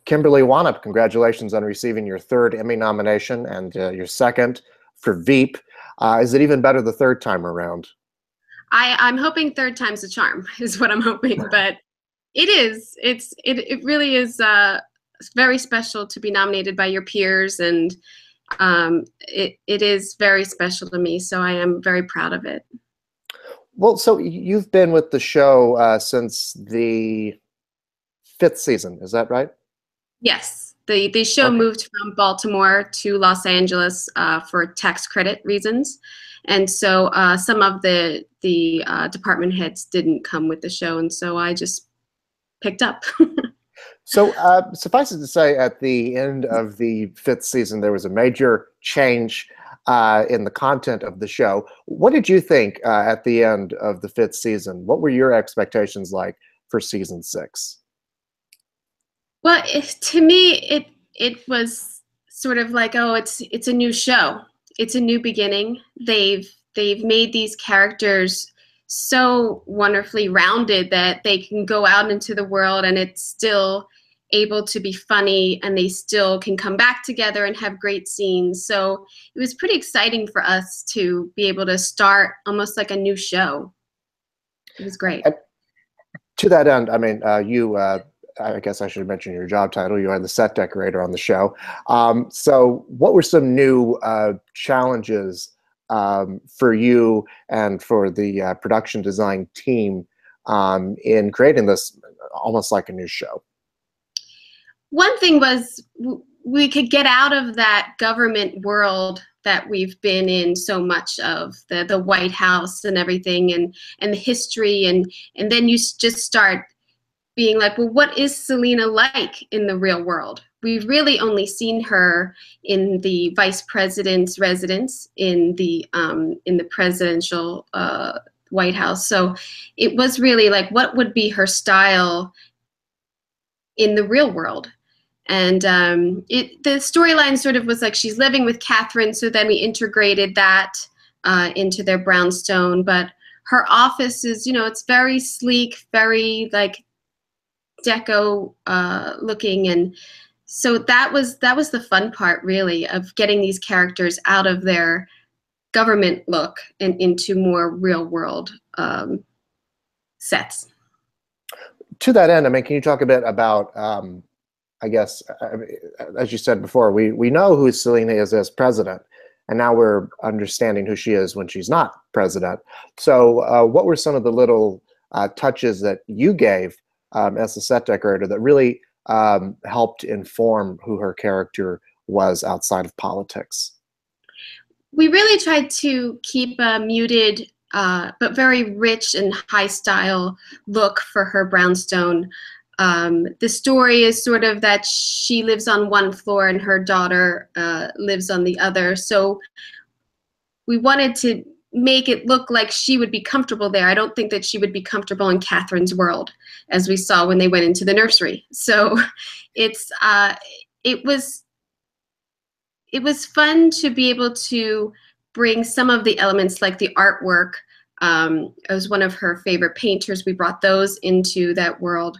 Kimberly Wannop, congratulations on receiving your third Emmy nomination and your second for Veep. Is it even better the third time around? I'm hoping third time's a charm is what I'm hoping, but it is. It really is very special to be nominated by your peers, and it is very special to me. So I am very proud of it. Well, so you've been with the show since the fifth season, is that right? Yes, the show Okay. moved from Baltimore to Los Angeles for tax credit reasons, and so some of the department heads didn't come with the show, and so I just picked up. So suffice it to say, at the end of the fifth season, there was a major change in the content of the show. What did you think at the end of the fifth season? What were your expectations like for season six? Well, to me, it was sort of like, oh, it's a new show. It's a new beginning. They've made these characters so wonderfully rounded that they can go out into the world and it's still able to be funny, and they still can come back together and have great scenes. So it was pretty exciting for us to be able to start almost like a new show. It was great. And to that end, I mean, I guess I should mention your job title. You are the set decorator on the show. So what were some new challenges for you and for the production design team in creating this almost like a new show? One thing was we could get out of that government world that we've been in so much of, the White House and everything, and the history, and then you just start being like, well, what is Selina like in the real world? We've really only seen her in the vice president's residence in the presidential White House. So it was really like, what would be her style in the real world? And the storyline sort of was like she's living with Catherine, so then we integrated that into their brownstone. But her office is, it's very sleek, very like deco looking, and so that was the fun part, really, of getting these characters out of their government look and into more real world sets. To that end, I mean, can you talk a bit about I guess, as you said before, we know who Selina is as president, and now we're understanding who she is when she's not president. So what were some of the little touches that you gave as the set decorator that really helped inform who her character was outside of politics? We really tried to keep a muted but very rich and high style look for her brownstone. The story is sort of that she lives on one floor and her daughter lives on the other. So we wanted to make it look like she would be comfortable there. I don't think that she would be comfortable in Catherine's world, as we saw when they went into the nursery. So it was fun to be able to bring some of the elements, like the artwork. As one of her favorite painters, we brought those into that world.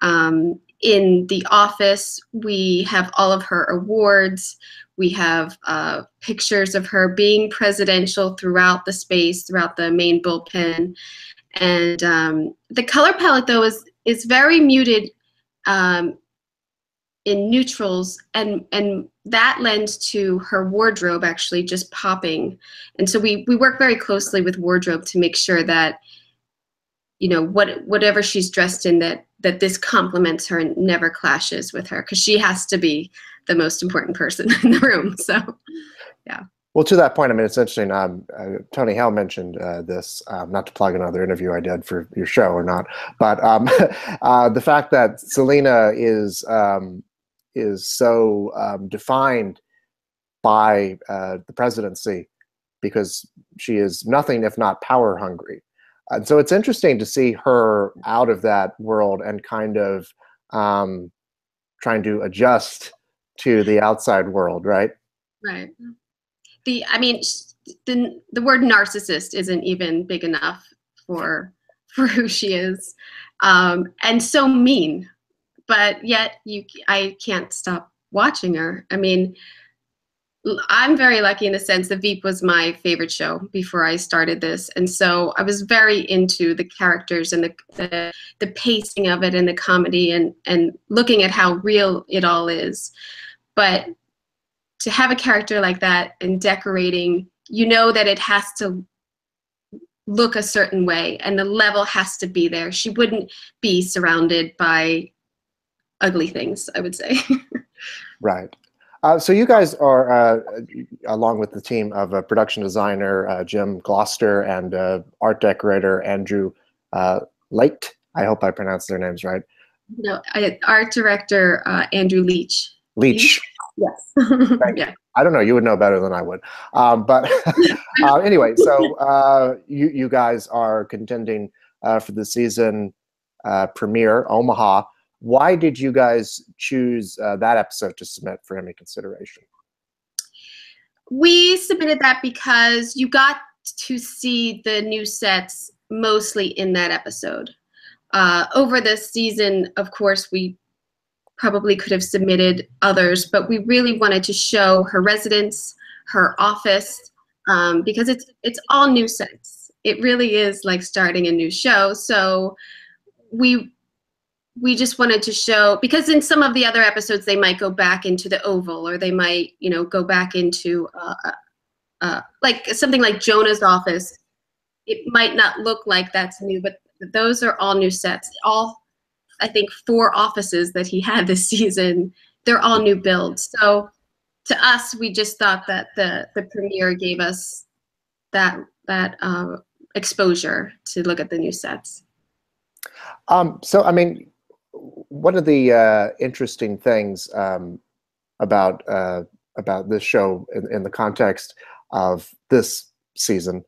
In the office, we have all of her awards. We have pictures of her being presidential throughout the space, throughout the main bullpen. And the color palette, though, is very muted in neutrals, and that lends to her wardrobe actually just popping. And so we work very closely with wardrobe to make sure that, whatever she's dressed in, that this complements her and never clashes with her, because she has to be the most important person in the room. So, yeah. Well, to that point, I mean, it's interesting. Tony Hale mentioned this, not to plug another interview I did for your show or not, but the fact that Selina is so defined by the presidency because she is nothing if not power hungry. And so it's interesting to see her out of that world and kind of trying to adjust to the outside world, right? Right. The word narcissist isn't even big enough for who she is, and so mean. but yet I can't stop watching her. I mean, I'm very lucky in the sense that Veep was my favorite show before I started this, and so I was very into the characters and the pacing of it and the comedy and looking at how real it all is. But to have a character like that and decorating, you know that it has to look a certain way and the level has to be there. She wouldn't be surrounded by ugly things, I would say. Right. So you guys are, along with the team of production designer Jim Gloster and art decorator Andrew Leitch. I hope I pronounced their names right. No, art director Andrew Leitch. Leitch. Yes. Yeah. I don't know. You would know better than I would. But anyway, so you guys are contending for the season premiere, Omaha. Why did you guys choose that episode to submit for Emmy consideration? We submitted that because you got to see the new sets mostly in that episode. Over the season, of course, we probably could have submitted others, but we really wanted to show her residence, her office, because it's all new sets. It really is like starting a new show. So we just wanted to show, because in some of the other episodes they might go back into the Oval, or they might, you know, go back into like something like Jonah's office. It might not look like that's new, but those are all new sets. All, I think, 4 offices that he had this season, they're all new builds. So to us, we just thought that the premiere gave us that exposure to look at the new sets. So I mean, one of the interesting things about this show in the context of this season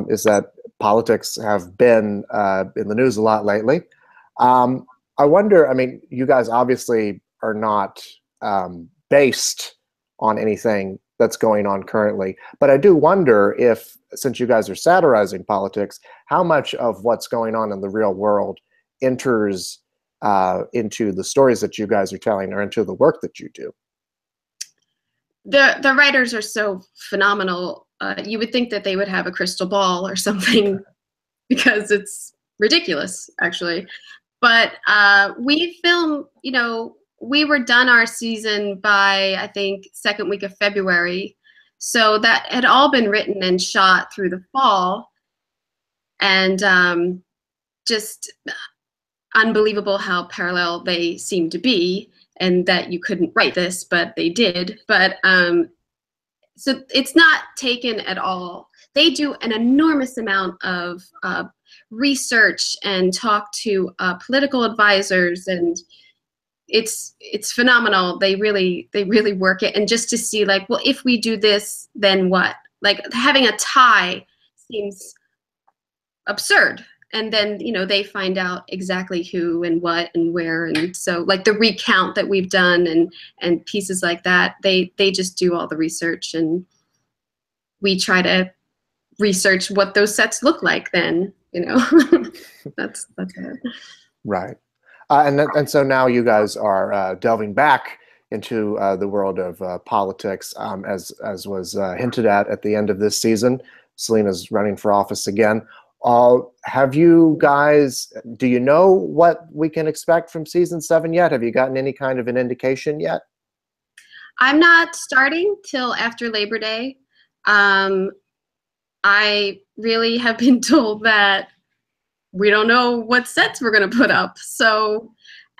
is that politics have been in the news a lot lately. I wonder, I mean, you guys obviously are not based on anything that's going on currently, but I do wonder if, since you guys are satirizing politics, how much of what's going on in the real world enters into the stories that you guys are telling or into the work that you do. The writers are so phenomenal. You would think that they would have a crystal ball or something because it's ridiculous, actually. But we film, you know, we were done our season by, I think, second week of February. So that had all been written and shot through the fall. And just unbelievable how parallel they seem to be, and that you couldn't write this, but they did. But so it's not taken at all. They do an enormous amount of research and talk to political advisors, and it's phenomenal. They really work it. And just to see, like, well, if we do this, then what? Like, having a tie seems absurd. And then, you know, they find out exactly who and what and where. And so, like, the recount that we've done and pieces like that, they just do all the research, and we try to research what those sets look like then, you know. that's it. Right. And so now you guys are delving back into the world of politics, as was hinted at the end of this season. Selina's running for office again. Have you guys, do you know what we can expect from season 7 yet? Have you gotten any kind of an indication yet? I'm not starting till after Labor Day. I really have been told that we don't know what sets we're going to put up. So,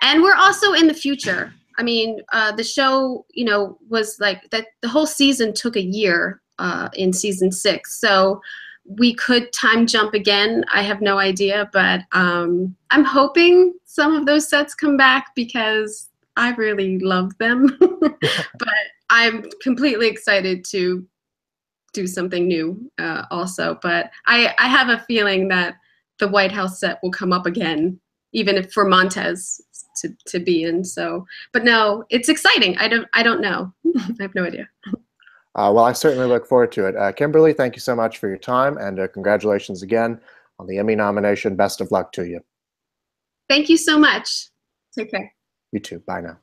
and we're also in the future. I mean, the show, you know, was like that. The whole season took a year in season 6. So we could time jump again. I have no idea, but I'm hoping some of those sets come back because I really love them. But I'm completely excited to do something new also. But I have a feeling that the White House set will come up again, even if for Montez to be in. So, but no, it's exciting. I don't know. I have no idea. Well, I certainly look forward to it. Kimberly, thank you so much for your time, and congratulations again on the Emmy nomination. Best of luck to you. Thank you so much. Take care. You too. Bye now.